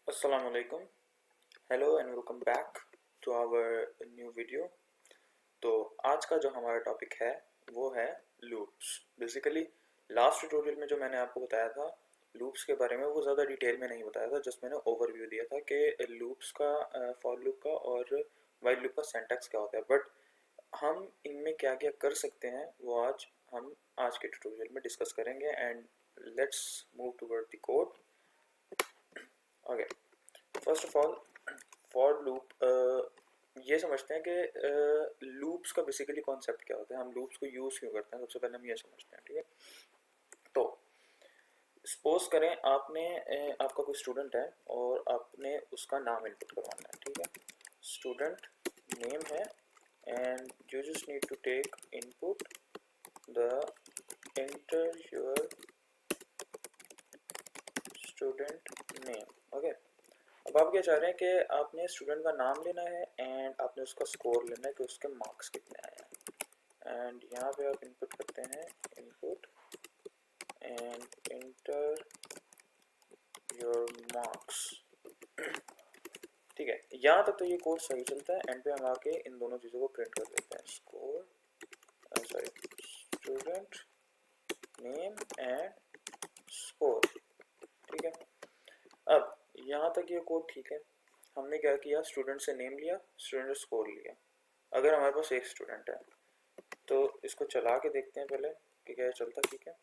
Assalamu alaikum. Hello and welcome back to our new video. तो आज का जो हमारा टॉपिक है वो है लूप्स। बेसिकली लास्ट ट्यूटोरियल में जो मैंने आपको बताया था लूप्स के बारे में वो ज़्यादा डिटेल में नहीं बताया था, जस्ट मैंने ओवरव्यू दिया था कि लूप्स का, फॉर लूप का और वाइल लूप का सिंटैक्स क्या होता है। बट हम इनमें क्या क्या कर सकते हैं वो हम आज के ट्यूटोरियल में डिस्कस करेंगे। And let's move toward the code. Okay, first of all for loop ये समझते हैं कि लूप्स का बेसिकली कॉन्सेप्ट क्या होता है, हम लूप्स को यूज़ क्यों करते हैं। सबसे पहले हम ये समझते हैं, ठीक है। तो सपोज करें आपका कोई स्टूडेंट है और आपने उसका नाम इनपुट करवाना है, ठीक है। स्टूडेंट नेम है and you just need to take input the enter your student name. Okay, अब आप क्या चाह रहे हैं कि आपने स्टूडेंट का नाम लेना है एंड आपने उसका स्कोर लेना है कि उसके मार्क्स कितने आए हैं। एंड यहाँ पे आप इनपुट करते हैं input and inter your marks. ठीक है, यहाँ तक तो ये कोड सही चलता है। एंड पे हम आके इन दोनों चीज़ों को प्रिंट कर देते हैं, score sorry student name and score. ठीक है, अब यहाँ तक ये कोड ठीक है। हमने क्या किया, स्टूडेंट से नेम लिया, स्टूडेंट से स्कोर लिया। अगर हमारे पास एक स्टूडेंट है तो इसको चला के देखते हैं पहले कि क्या चलता। ठीक है,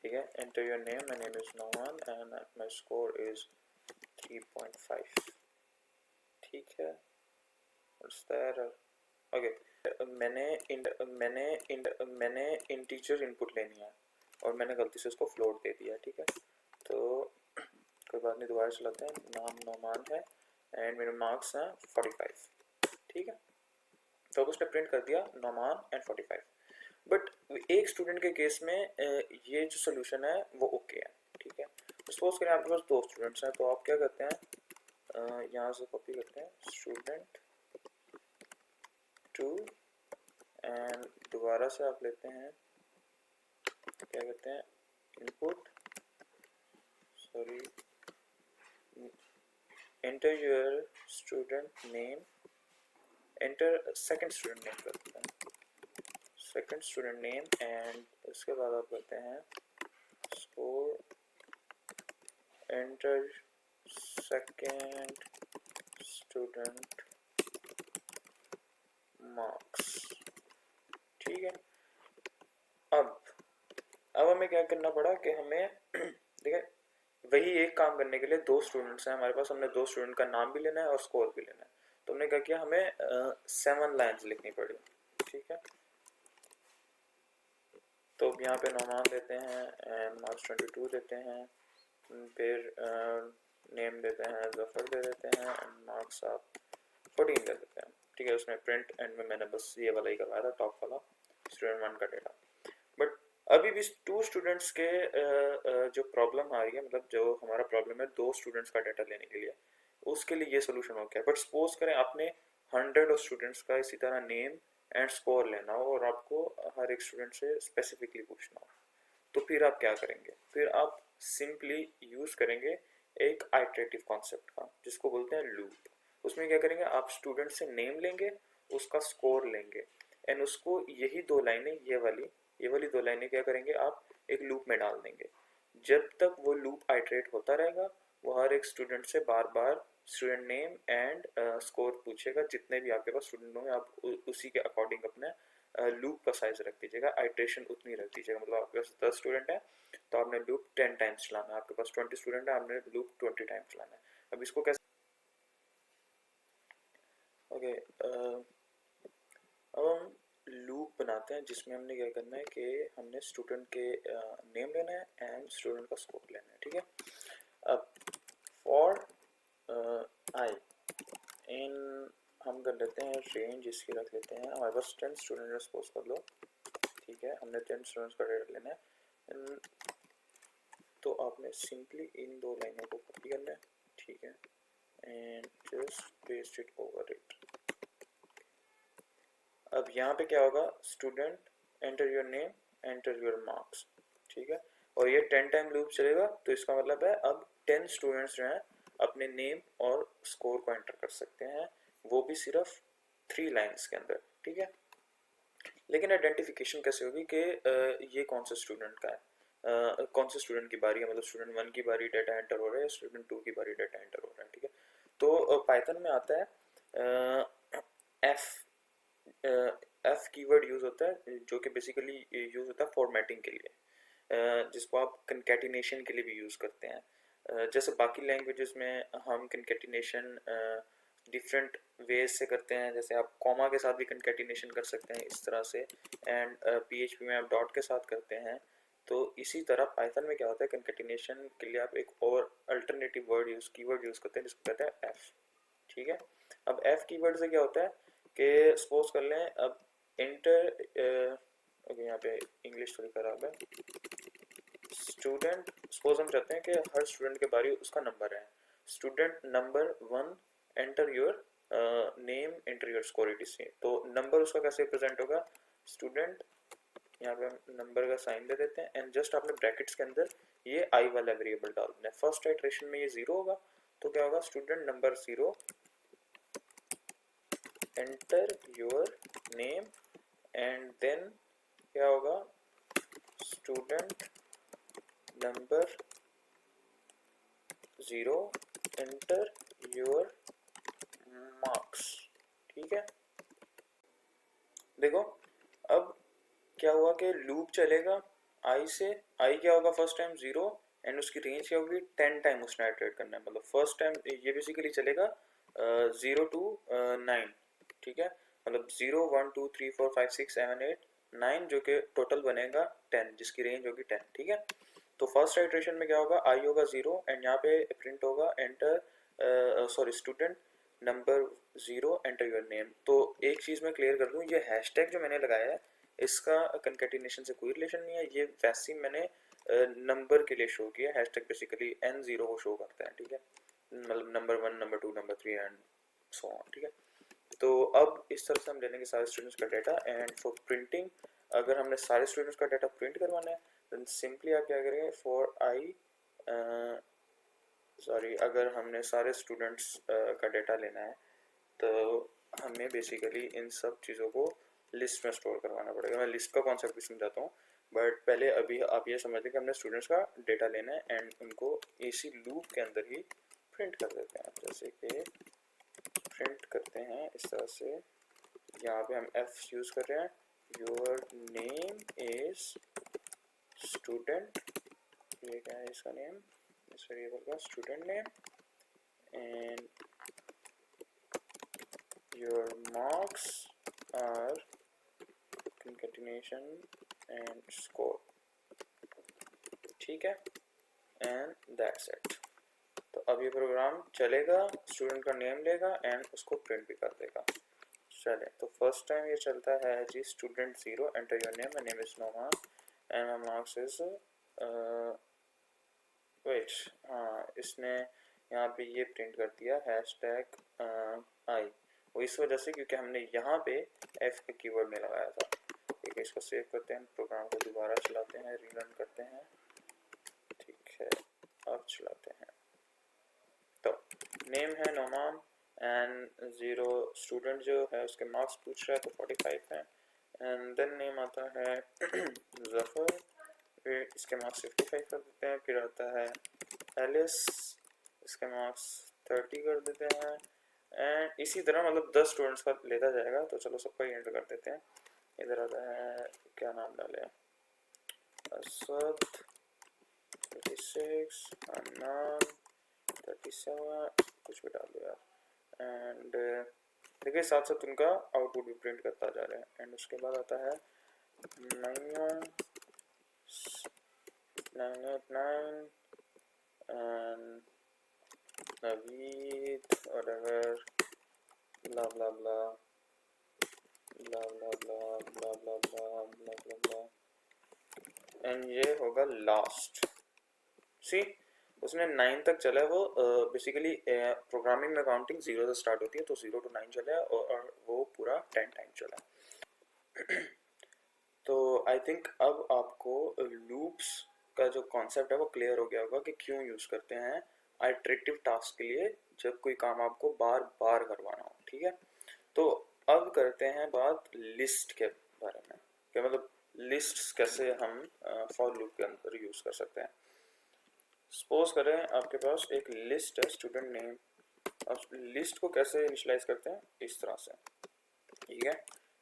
ठीक है। Enter your name, my name is Noman and my score is 3.5। ठीक है, व्हाट्स द एरर? ओके, मैंने इंटीजर इनपुट लेनी है और मैंने गलती से उसको फ्लोट दे दिया। ठीक है, तो कोई बात नहीं, दोबारा चलाते हैं। नाम नोमान है एंड मेरे मार्क्स हैं 45। ठीक है, तो अब उसने प्रिंट कर दिया नोमान एंड 45। बट एक स्टूडेंट के केस में ये जो सोल्यूशन है वो ओके है। ठीक है, सपोज करें आपके पास दो स्टूडेंट्स हैं, तो आप क्या करते हैं, यहाँ से कॉपी करते हैं स्टूडेंट टू एंड दोबारा से आप लेते हैं, क्या करते हैं, input sorry enter your student name, enter second student name करते हैं, सेकंड स्टूडेंट नेम एंड उसके बाद आप करते हैं score, enter second student marks. ठीक है, अब हमें क्या करना पड़ा कि हमें देखिए वही एक काम करने के लिए दो स्टूडेंट्स हैं हमारे पास, हमने दो स्टूडेंट का नाम भी लेना है और स्कोर भी लेना है। तो हमने क्या किया, हमें 7 लाइन्स लिखनी पड़ी। ठीक है, तो यहाँ पे नोमान देते हैं एंड मार्क्स 22 देते हैं, फिर नेम देते हैं जफर दे देते हैं एंड मार्क्स आप 14 दे देते हैं। ठीक है, उसमें प्रिंट एंड में मैंने बस ये वाला ही करवाया था, टॉप वाला स्टूडेंट 1 का डेटा। बट अभी भी टू स्टूडेंट्स के जो प्रॉब्लम आ रही है, मतलब जो हमारा प्रॉब्लम है दो स्टूडेंट्स का डाटा लेने के लिए, उसके लिए ये सोल्यूशन हो गया। बट सपोज करें आपने 100 स्टूडेंट्स का इसी तरह नेम एंड स्कोर लेना हो और आपको हर एक स्टूडेंट से स्पेसिफिकली पूछना हो, तो फिर आप क्या करेंगे, फिर आप सिंपली यूज करेंगे एक आइटरेटिव कॉन्सेप्ट का जिसको बोलते हैं लूप। उसमें क्या करेंगे, आप स्टूडेंट से नेम लेंगे, उसका स्कोर लेंगे एंड उसको यही दो लाइनें, ये वाली दो लाइनें क्या करेंगे, आप एक लूप में डाल देंगे। जब तक वो लूप आइटरेट होता रहेगा, वो हर एक स्टूडेंट से बार बार स्टूडेंट नेम एंड स्कोर पूछेगा। जितने भी आपके पास स्टूडेंट होंगे आप उसी के अकॉर्डिंग अपने लूप का साइज रख दीजिएगा, आइट्रेशन उतनी रख दीजिएगा। मतलब आपके पास 10 स्टूडेंट है तो आपने लूप 10 टाइम्स चलाना है, आपके पास 20 स्टूडेंट है आपने लूप 20 टाइम्स चलाना है। अब इसको कैसे, ओके, अब हम लूप बनाते हैं जिसमें हमने क्या करना है कि हमने स्टूडेंट के नेम लेना है एंड स्टूडेंट का स्कोर लेना है। ठीक है, अब फॉर आई इन हम कर लेते हैं रेंज, इसकी रख लेते हैं, हमारे पास 10 स्टूडेंट है सपोज कर लो। ठीक है, हमने 10 स्टूडेंट्स का डेटा लेना है, तो आपने सिंपली इन दो लाइनों को कॉपी करना है। ठीक है, and just paste it over it. अब यहाँ पे क्या होगा, student enter your name enter your marks. ठीक है, और ये 10 टाइम लूप चलेगा, तो इसका मतलब है अब 10 स्टूडेंट्स जो हैं अपने नेम और स्कोर को एंटर कर सकते हैं, वो भी सिर्फ 3 लाइन्स के अंदर, ठीक है। लेकिन आइडेंटिफिकेशन कैसे होगी कि ये कौन सा स्टूडेंट का है, कौन से स्टूडेंट की बारी है, मतलब स्टूडेंट 1 की बारी डाटा एंटर हो रहा है, स्टूडेंट 2 की बारी डाटा एंटर हो रहा है, ठीक है। तो पाइथन में आता है एफ कीवर्ड यूज होता है, जो कि बेसिकली यूज होता है फॉर्मेटिंग के लिए, जिसको आप कंकैटिनेशन के लिए भी यूज़ करते हैं। जैसे बाकी लैंग्वेजेस में हम कंकैटिनेशन डिफरेंट वेज से करते हैं, जैसे आप कॉमा के साथ भी कंकैटिनेशन कर सकते हैं इस तरह से, एंड पीएचपी में आप डॉट के साथ करते हैं। तो इसी तरह पाइथन में क्या होता है, कंकैटिनेशन के लिए आप एक और अल्टरनेटिव कीवर्ड यूज़ करते हैं जिसको कहते हैं एफ, ठीक है। अब एफ कीवर्ड से क्या होता है कि सपोज कर लें अब इंटर, ओके यहाँ पे इंग्लिश थोड़ी खराब है, स्टूडेंट, सपोज हम चाहते हैं कि हर स्टूडेंट के बारे उसका नंबर है, student number 1 enter your name enter your score etc, तो नंबर उसका कैसे प्रेजेंट होगा, स्टूडेंट, यहाँ पे हम नंबर का साइन दे देते हैं एंड जस्ट आपने ब्रैकेट्स के अंदर ये आई वाला वेरिएबल डाल देना है। फर्स्ट आइटरेशन में ये 0 होगा, तो क्या होगा, student number 0 enter your name, and then क्या होगा, student number 0 enter your marks, ठीक है। देखो अब क्या हुआ कि लूप चलेगा आई से, आई क्या होगा फर्स्ट टाइम 0 एंड उसकी रेंज क्या होगी 10 टाइम उसने आइटरेट करना है, मतलब फर्स्ट टाइम ये बेसिकली चलेगा 0 to 9, ठीक है, मतलब 0 1 2 3 4 5 6 7 8 9 जो कि टोटल बनेगा 10 जिसकी रेंज होगी 10, ठीक है। तो फर्स्ट आइटरेशन में क्या होगा, आई होगा 0 एंड यहाँ पे प्रिंट होगा enter sorry student number 0 enter your name. तो एक चीज़ मैं क्लियर कर दूँ, ये हैशटैग जो मैंने लगाया है इसका कंकैटिनेशन से कोई रिलेशन नहीं है, ये वैसे ही मैंने नंबर के लिए शो किया, हैशटैग बेसिकली n0 को शो करता है, ठीक है, मतलब number 1 number 2 number 3 and so on, ठीक है। तो अब इस तरह से हम ले लेंगे सारे स्टूडेंट्स का डाटा, एंड फॉर प्रिंटिंग अगर हमने सारे स्टूडेंट्स का डाटा प्रिंट करवाना है देन सिंपली आप क्या करेंगे, फॉर आई सॉरी अगर हमने सारे स्टूडेंट्स का डाटा लेना है तो हमें बेसिकली इन सब चीज़ों को लिस्ट में स्टोर करवाना पड़ेगा। मैं लिस्ट का कॉन्सेप्ट भी समझाता हूँ, बट पहले अभी आप ये समझते हैं कि हमने स्टूडेंट्स का डाटा लेना है एंड उनको इसी लूप के अंदर ही प्रिंट कर देते हैं, जैसे कि प्रिंट करते हैं इस तरह से, यहाँ पे हम एफ यूज़ कर रहे हैं, योर नेम इज स्टूडेंट, ये क्या है इसका नेम, इस वेरिएबल का student name, and your marks are concatenation and score, ठीक है, and that's it। तो अब ये प्रोग्राम चलेगा, स्टूडेंट का नेम लेगा एंड उसको प्रिंट भी कर देगा। चले तो फर्स्ट टाइम ये चलता है जी, student 0 enter your name, my name is Noman and my marks is wait, हाँ इसने यहाँ पे ये प्रिंट कर दिया हैशटैग आई, वो इस वजह से क्योंकि हमने यहाँ पे एफ का कीवर्ड में लगाया था, ठीक है। इसको सेव करते हैं, प्रोग्राम को दोबारा चलाते हैं, रीरन करते हैं, ठीक है, अब चलाते हैं। तो नेम है नोमान एंड 0 स्टूडेंट जो है उसके मार्क्स पूछ रहा है तो 45 है, एंड देन नेम आता है जफर, फिर इसके मार्क्स 55 कर देते हैं, फिर आता है एलिस, इसके मार्क्स 30 कर देते हैं, एंड इसी तरह मतलब 10 स्टूडेंट्स का लेता जाएगा। तो चलो सबका ही एंटर कर देते हैं, इधर आता है क्या नाम डाले, असद 36, अन्नान 37, कुछ भी डाल दो यार, एंड देखिए साथ साथ उनका आउटपुट भी प्रिंट करता जा रहा है। एंड उसके बाद आता है 989 and Naveed whatever blah blah blah blah blah blah blah blah blah blah blah blah and ये होगा लास्ट। सी उसने 9 तक चला है, वो बेसिकली प्रोग्रामिंग में काउंटिंग 0 से स्टार्ट होती है, तो 0 to 9 चला है और वो पूरा 10 टाइम चला है। तो आई थिंक अब आपको लूप्स आपका जो कॉन्सेप्ट है वो क्लियर हो गया होगा कि क्यों यूज़ करते हैं आइटरेटिव टास्क के लिए जब कोई काम आपको बार बार करवाना हो। ठीक है, तो अब करते हैं बात लिस्ट के बारे में, क्या मतलब लिस्ट्स कैसे हम फॉर लूप के अंदर यूज़ कर सकते हैं। सपोज करें आपके पास एक लिस्ट है स्टूडेंट नेम, अब लिस्ट को कैसे इनिशियलाइज करते हैं इस तरह से, ठीक है।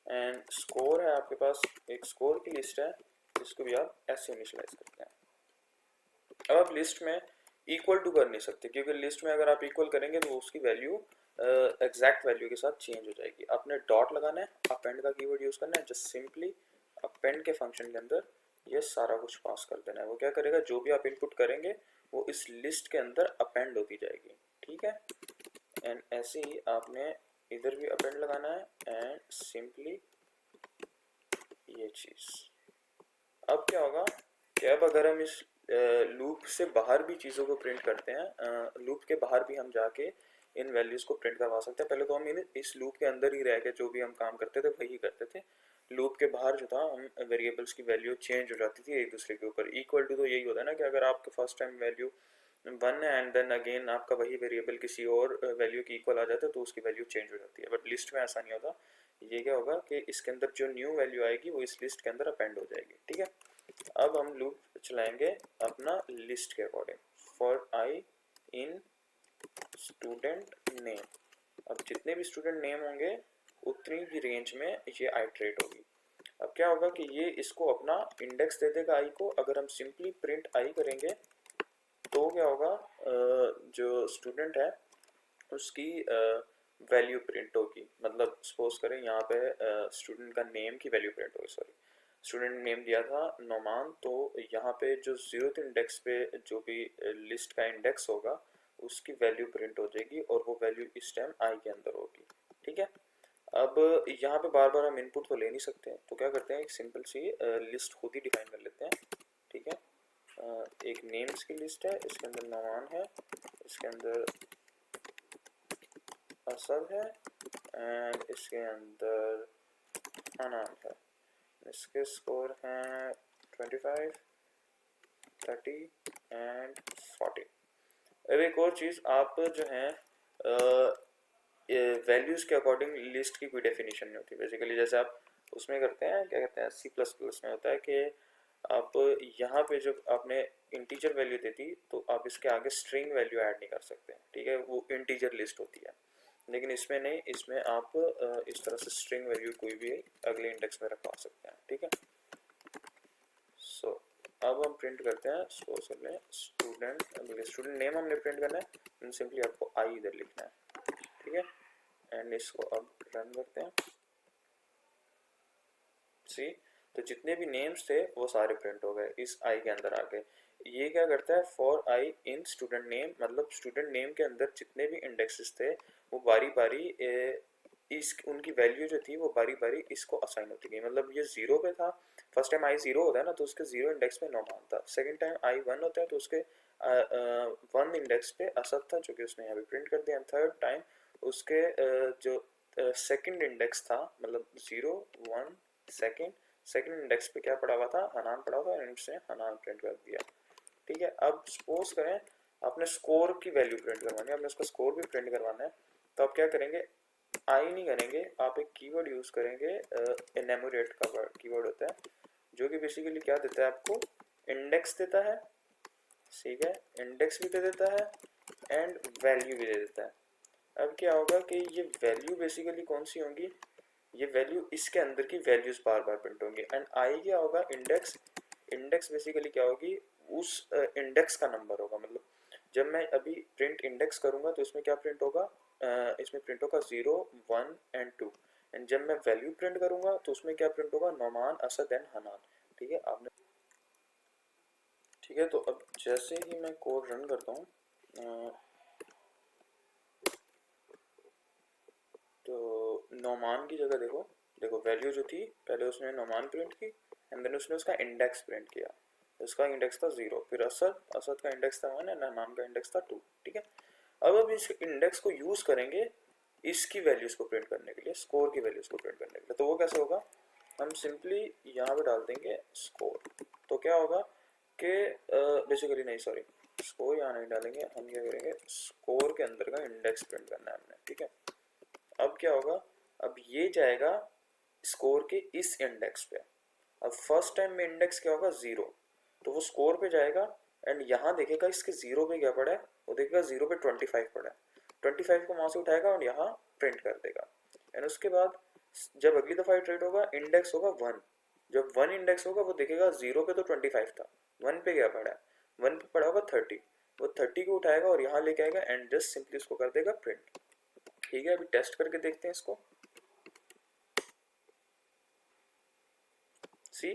एंड स्कोर है आपके पास, एक स्कोर की लिस्ट है जिसको भी आप ऐसे इनिशियलाइज करते हैं। अब आप लिस्ट में इक्वल टू कर नहीं सकते क्योंकि लिस्ट में अगर आप इक्वल करेंगे तो उसकी वैल्यू एग्जैक्ट वैल्यू के साथ चेंज हो जाएगी। आपने डॉट लगाना है, अपेंड का कीवर्ड यूज करना है, जस्ट सिंपली अपेंड के फंक्शन के अंदर ये सारा कुछ पास कर देना है। वो क्या करेगा, जो भी आप इनपुट करेंगे वो इस लिस्ट के अंदर अपेंड होती जाएगी, ठीक है। एंड ऐसे ही आपने इधर भी अपेंड लगाना है एंड सिंपली ये चीज। अब क्या होगा कि अब अगर हम इस लूप से बाहर भी चीज़ों को प्रिंट करते हैं, लूप के बाहर भी हम जाके इन वैल्यूज़ को प्रिंट करवा सकते हैं। पहले तो हम इस लूप के अंदर ही रह के जो भी हम काम करते थे वही करते थे। लूप के बाहर जो था हम वेरिएबल्स की वैल्यू चेंज हो जाती थी एक दूसरे के ऊपर। इक्वल टू तो यही होता है ना कि अगर आपके फर्स्ट टाइम वैल्यू 1 है एंड देन अगेन आपका वही वेरिएबल किसी और वैल्यू की इक्वल आ जाता है तो उसकी वैल्यू चेंज हो जाती है। बट लिस्ट में ऐसा नहीं होता। ये क्या होगा कि इसके अंदर जो न्यू वैल्यू आएगी वो इस लिस्ट के अंदर अपेंड हो जाएगी, ठीक है। अब हम लूप चलाएंगे अपना लिस्ट के according, for I in student name. अब जितने भी स्टूडेंट नेम होंगे उतनी की रेंज में ये आइटरेट होगी। अब क्या होगा कि ये इसको अपना इंडेक्स दे देगा आई को। अगर हम सिंपली प्रिंट आई करेंगे तो क्या होगा, जो स्टूडेंट है उसकी वैल्यू प्रिंट होगी। मतलब सपोज करें यहाँ पे स्टूडेंट का नेम की वैल्यू प्रिंट होगी, सॉरी स्टूडेंट नेम दिया था नोमान, तो यहाँ पे जो 0th इंडेक्स पे जो भी लिस्ट का इंडेक्स होगा उसकी वैल्यू प्रिंट हो जाएगी और वो वैल्यू इस टाइम आई के अंदर होगी, ठीक है। अब यहाँ पे बार बार हम इनपुट तो ले नहीं सकते, तो क्या करते हैं एक सिंपल सी लिस्ट खुद ही डिफाइन कर लेते हैं, ठीक है। एक नेम्स की लिस्ट है, इसके अंदर नोमान है, इसके अंदर असद है एंड इसके अंदर अनान है। इसके स्कोर हैं 25, 30 एंड 40। अब एक और चीज़, आप जो है वैल्यूज़ के अकॉर्डिंग लिस्ट की कोई डेफिनेशन नहीं होती बेसिकली। जैसे आप उसमें करते हैं, क्या कहते हैं, C++ में होता है कि आप यहाँ पे जब आपने इंटीजर वैल्यू दी थी तो आप इसके आगे स्ट्रिंग वैल्यू ऐड नहीं कर सकते, ठीक है, वो इंटीजर लिस्ट होती है। लेकिन इसमें नहीं, इसमें आप इस तरह से स्ट्रिंग वैल्यू कोई भी अगले इंडेक्स में रखवा सकते हैं, ठीक है। सो अब हम प्रिंट करते हैं, सपोज कर लें स्टूडेंट, स्टूडेंट नेम हमने प्रिंट करना है, सिंपली आपको आई इधर लिखना है, ठीक है। एंड इसको अब रन करते हैं। सी, तो जितने भी नेम्स थे वो सारे प्रिंट हो गए इस आई के अंदर आके। ये क्या करता है, for I in student name, मतलब स्टूडेंट नेम के अंदर जितने भी इंडेक्सेस थे वो बारी बारी इस उनकी वैल्यू जो थी वो बारी बारी इसको असाइन होती गई। मतलब ये 0 पे था, फर्स्ट टाइम आई 0 होता है ना तो उसके 0 इंडेक्स पे नोमान था। सेकंड टाइम आई 1 होता है तो उसके 1 इंडेक्स पे असद था जो कि उसने यहाँ पे प्रिंट कर दिया। थर्ड टाइम उसके जो सेकंड इंडेक्स था, मतलब 0 1 सेकंड इंडेक्स पे क्या पड़ा हुआ था, हनान पड़ा हुआ था, उसने हनान प्रिंट कर दिया, ठीक है। अब सपोज करें आपने स्कोर की वैल्यू प्रिंट करवानी है, आपने उसका स्कोर भी प्रिंट करवाना है, तो आप क्या करेंगे, आई नहीं करेंगे, आप एक कीवर्ड यूज करेंगे, एनुमरेट का वर्ड कीवर्ड होता है जो कि बेसिकली क्या देता है आपको, इंडेक्स देता है, ठीक है, इंडेक्स भी दे देता है एंड वैल्यू भी दे देता है। अब क्या होगा कि ये वैल्यू बेसिकली कौन सी होंगी, ये वैल्यू इसके अंदर की वैल्यूज बार बार प्रिंट होंगी। एंड आई क्या होगा, इंडेक्स, इंडेक्स बेसिकली क्या होगी, उस इंडेक्स का नंबर होगा। मतलब जब मैं अभी प्रिंट इंडेक्स करूंगा तो इसमें क्या प्रिंट होगा, इसमें प्रिंट होगा 0 1 एंड 2। एंड जब मैं वैल्यू प्रिंट करूंगा तो उसमें क्या प्रिंट होगा, नोमान असद एंड हनान, ठीक है। आपने, ठीक है, तो अब जैसे ही मैं कोड रन करता हूँ तो नोमान की जगह देखो, देखो वैल्यू जो थी पहले उसने नोमान प्रिंट की एंड देन उसने उसका इंडेक्स प्रिंट किया। उसका इंडेक्स था 0, फिर असद, असद का इंडेक्स था 1 एंड हनान का इंडेक्स था 2, ठीक है। अब इस इंडेक्स को यूज करेंगे इसकी वैल्यूज को प्रिंट करने के लिए, स्कोर की वैल्यूज को प्रिंट करने के लिए। तो वो कैसे होगा, हम सिंपली यहाँ पे डाल देंगे स्कोर, तो क्या होगा, के बेसिकली नहीं, सॉरी, स्कोर यहाँ नहीं डालेंगे, हम क्या करेंगे, स्कोर के अंदर का इंडेक्स प्रिंट करना है हमने, ठीक है। अब क्या होगा, अब ये जाएगा स्कोर के इस इंडेक्स पे। अब फर्स्ट टाइम में इंडेक्स क्या होगा, 0, तो वो स्कोर पे जाएगा एंड यहाँ देखेगा इसके 0 पे क्या पड़ा है, वो देखेगा 0 पे 25 पड़ा है, 25 को वहाँ से उठाएगा और यहाँ प्रिंट कर देगा। एंड उसके बाद जब अगली दफ़ा इटरेट होगा, इंडेक्स होगा 1, जब 1 इंडेक्स होगा वो देखेगा 0 पे तो 25 था, 1 पे क्या पड़ा है, 1 पे पड़ा होगा 30, वो 30 को उठाएगा और यहाँ लेके आएगा एंड जस्ट सिंपली उसको कर देगा प्रिंट। ठीक है, अभी टेस्ट करके देखते हैं इसको। सी,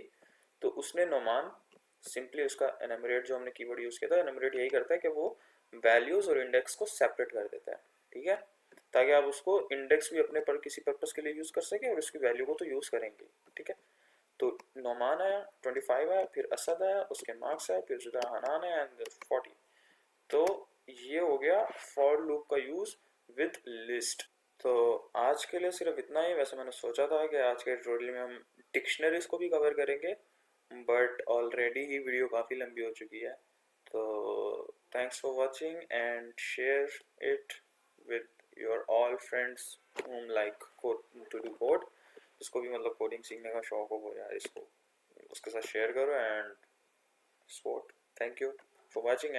तो उसने नोमान सिंपली उसका एनमरेट जो हमने कीवर्ड यूज किया था, एनमरेट यही करता है कि वो वैल्यूज और इंडेक्स को सेपरेट कर देता है, ठीक है, ताकि आप उसको इंडेक्स भी अपने पर किसी पर्पस के लिए यूज कर सके और उसकी वैल्यू को तो यूज करेंगे, ठीक है। तो नोमान आया, 25 आया, फिर असद आया, उसके मार्क्स आए, फिर जुदा हनान आया एंड 40। तो ये हो गया फॉर लूप का यूज विद लिस्ट। तो आज के लिए सिर्फ इतना ही। वैसे मैंने सोचा था कि आज के ट्यूटोरियल में हम डिक्शनरीज को भी कवर करेंगे, बट ऑलरेडी ही वीडियो काफ़ी लंबी हो चुकी है। तो thanks for watching and share it with your all friends whom like to do code, जिसको भी मतलब कोडिंग सीखने का शौक हो वो यार इसको उसके साथ शेयर करो and support. Thank you for watching.